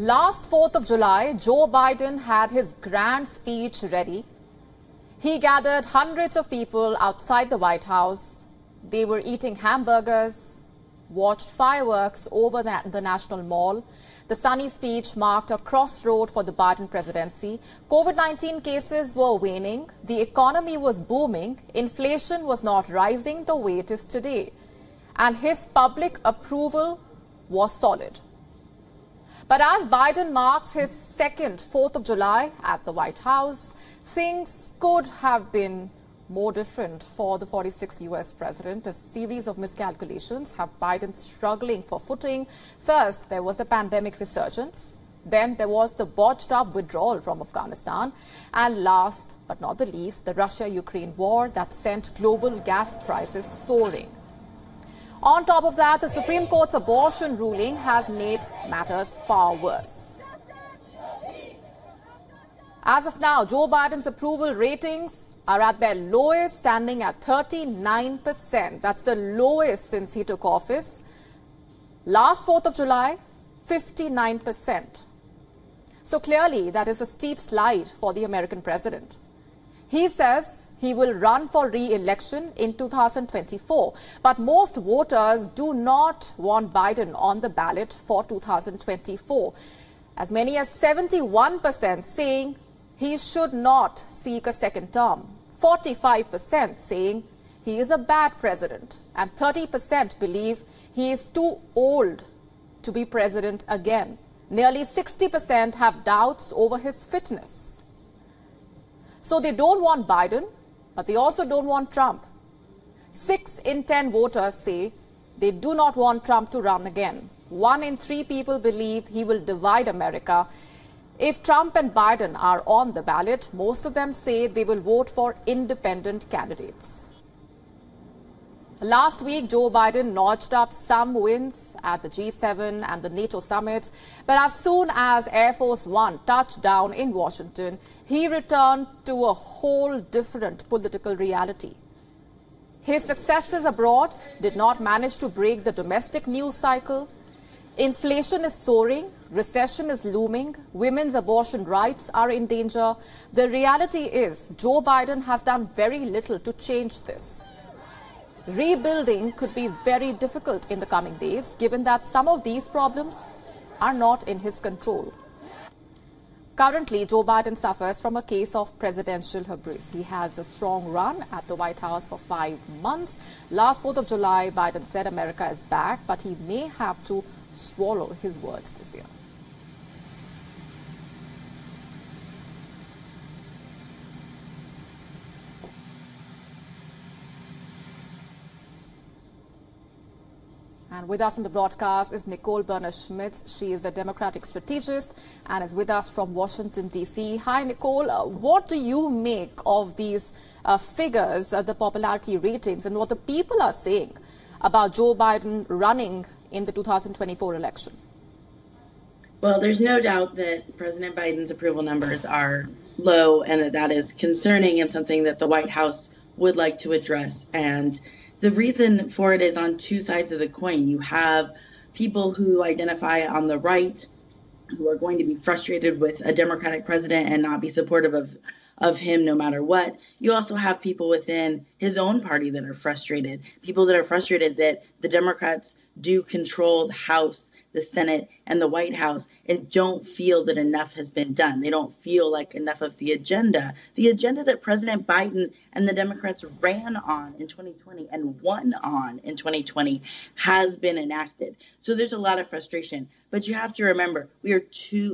Last 4th of July, Joe Biden had his grand speech ready. He gathered hundreds of people outside the White House. They were eating hamburgers, watched fireworks over the National Mall. The sunny speech marked a crossroad for the Biden presidency. COVID-19 cases were waning. The economy was booming. Inflation was not rising the way it is today. And his public approval was solid. But as Biden marks his second 4th of July at the White House, things could have been more different for the 46th U.S. president. A series of miscalculations have Biden struggling for footing. First, there was the pandemic resurgence. Then there was the botched-up withdrawal from Afghanistan. And last but not the least, the Russia-Ukraine war that sent global gas prices soaring. On top of that, the Supreme Court's abortion ruling has made matters far worse. As of now, Joe Biden's approval ratings are at their lowest, standing at 39%. That's the lowest since he took office. Last 4th of July, 59%. So clearly, that is a steep slide for the American president. He says he will run for re-election in 2024. But most voters do not want Biden on the ballot for 2024. As many as 71% saying he should not seek a second term. 45% saying he is a bad president. And 30% believe he is too old to be president again. Nearly 60% have doubts over his fitness. So they don't want Biden, but they also don't want Trump. 6 in 10 voters say they do not want Trump to run again. 1 in 3 people believe he will divide America. If Trump and Biden are on the ballot, most of them say they will vote for independent candidates. Last week, Joe Biden notched up some wins at the G7 and the NATO summits. But as soon as Air Force One touched down in Washington, he returned to a whole different political reality. His successes abroad did not manage to break the domestic news cycle. Inflation is soaring, recession is looming, women's abortion rights are in danger. The reality is Joe Biden has done very little to change this. Rebuilding could be very difficult in the coming days, given that some of these problems are not in his control. Currently, Joe Biden suffers from a case of presidential hubris. He has a strong run at the White House for 5 months. Last 4th of July, Biden said America is back, but he may have to swallow his words this year. And with us on the broadcast is Nicole Berner-Schmitz. She is a Democratic strategist and is with us from Washington, D.C. Hi, Nicole. What do you make of these figures, the popularity ratings, and what the people are saying about Joe Biden running in the 2024 election? Well, there's no doubt that President Biden's approval numbers are low and that is concerning and something that the White House would like to address. And the reason for it is on two sides of the coin. You have people who identify on the right who are going to be frustrated with a Democratic president and not be supportive of him no matter what. You also have people within his own party that are frustrated, people that are frustrated that the Democrats do control the House, the Senate, and the White House and don't feel that enough has been done. They don't feel like enough of the agenda that President Biden and the Democrats ran on in 2020 and won on in 2020 has been enacted. So there's a lot of frustration. But you have to remember, we are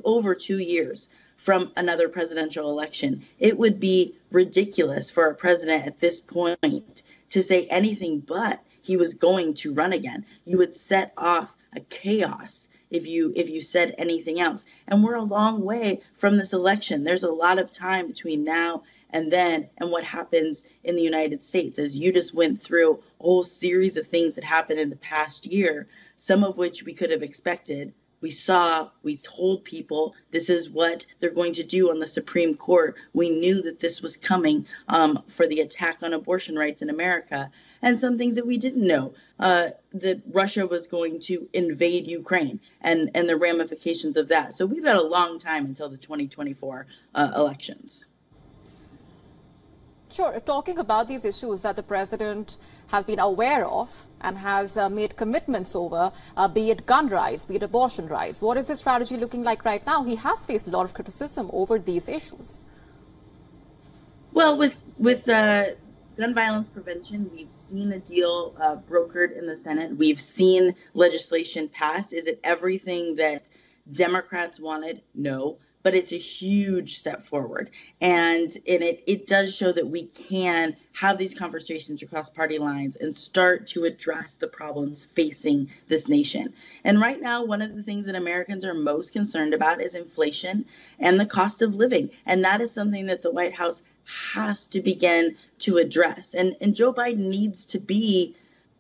over 2 years from another presidential election. It would be ridiculous for a president at this point to say anything but he was going to run again. You would set off a chaos if you said anything else. And we're a long way from this election. There's a lot of time between now and then and what happens in the United States. As you just went through a whole series of things that happened in the past year, some of which we could have expected, we saw, we told people this is what they're going to do on the Supreme Court. We knew that this was coming for the attack on abortion rights in America. And some things that we didn't know, that Russia was going to invade Ukraine and the ramifications of that. So we've got a long time until the 2024 elections. Sure. Talking about these issues that the president has been aware of and has made commitments over, be it gun rights, be it abortion rights, what is his strategy looking like right now? He has faced a lot of criticism over these issues. Well, with gun violence prevention, we've seen a deal brokered in the Senate. We've seen legislation passed. Is it everything that Democrats wanted? No. But it's a huge step forward. And it does show that we can have these conversations across party lines and start to address the problems facing this nation. And right now, one of the things that Americans are most concerned about is inflation and the cost of living. And that is something that the White House has to begin to address. And Joe Biden needs to be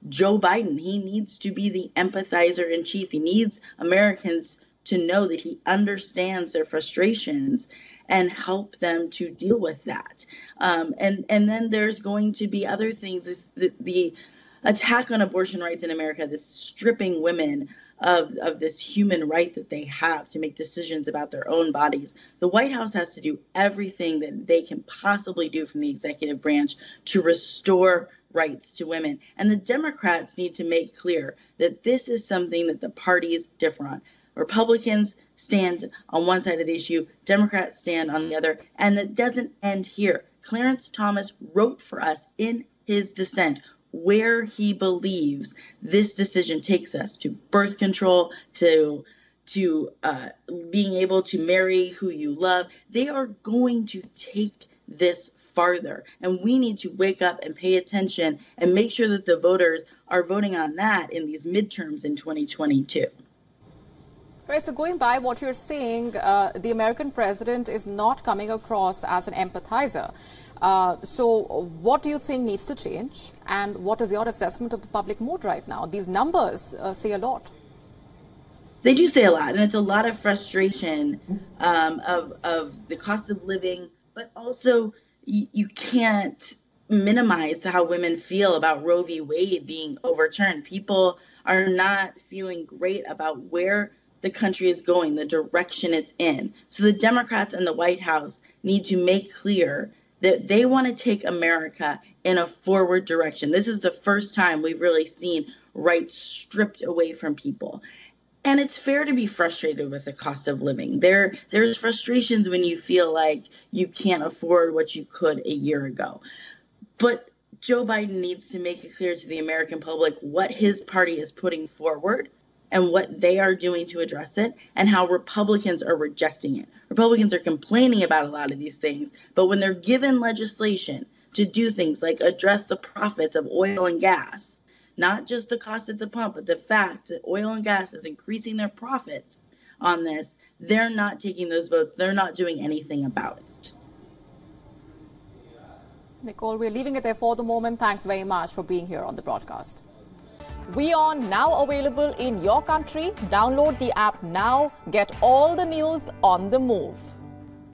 Joe Biden. He needs to be the empathizer in chief. He needs Americans to know that he understands their frustrations and help them to deal with that. And then there's going to be other things. The attack on abortion rights in America, this stripping women of this human right that they have to make decisions about their own bodies. The White House has to do everything that they can possibly do from the executive branch to restore rights to women. And the Democrats need to make clear that this is something that the parties differ on. Republicans stand on one side of the issue, Democrats stand on the other, and it doesn't end here. Clarence Thomas wrote for us in his dissent where he believes this decision takes us to birth control, to being able to marry who you love. They are going to take this farther, and we need to wake up and pay attention and make sure that the voters are voting on that in these midterms in 2022. Right, so going by what you're saying, the American president is not coming across as an empathizer. So what do you think needs to change? And what is your assessment of the public mood right now? These numbers say a lot. They do say a lot, and it's a lot of frustration of the cost of living, but also you can't minimize how women feel about Roe v. Wade being overturned. People are not feeling great about where the country is going, the direction it's in. So the Democrats and the White House need to make clear that they want to take America in a forward direction. This is the first time we've really seen rights stripped away from people. And it's fair to be frustrated with the cost of living. There's frustrations when you feel like you can't afford what you could a year ago. But Joe Biden needs to make it clear to the American public what his party is putting forward and what they are doing to address it, and how Republicans are rejecting it. Republicans are complaining about a lot of these things, but when they're given legislation to do things like address the profits of oil and gas, not just the cost at the pump, but the fact that oil and gas is increasing their profits on this, they're not taking those votes. They're not doing anything about it. Nicole, we're leaving it there for the moment. Thanks very much for being here on the broadcast. WION now available in your country. Download the app now. Get all the news on the move.